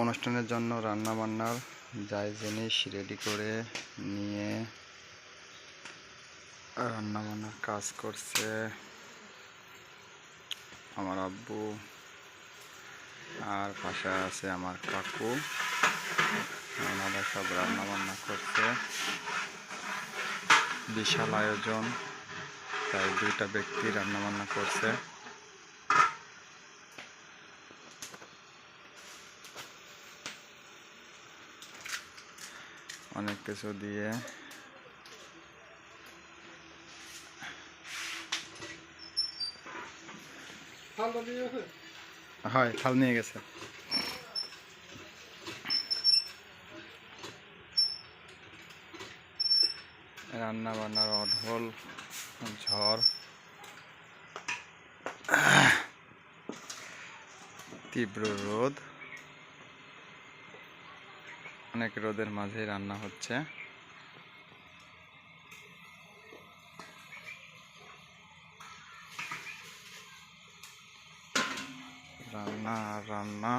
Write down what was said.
অনুষ্ঠানের জন্য রান্না বান্নার যাই জিনিস রেডি করে নিয়ে রান্না বান্নার কাজ করছে আমার আব্বু, আর পাশে আছে আমার কাকু। ওনারা সব রান্না বান্না করছে, বিশাল আয়োজন, তাই দুইটা ব্যক্তি রান্না বান্না করছে। অনেক কিছু দিয়ে হয়, থাল নিয়ে গেছে। রান্না বান্নার অঢল ঝড়, তীব্র রোদ, অনেক রোদের মাঝে রান্না হচ্ছে। রান্না আর রান্না।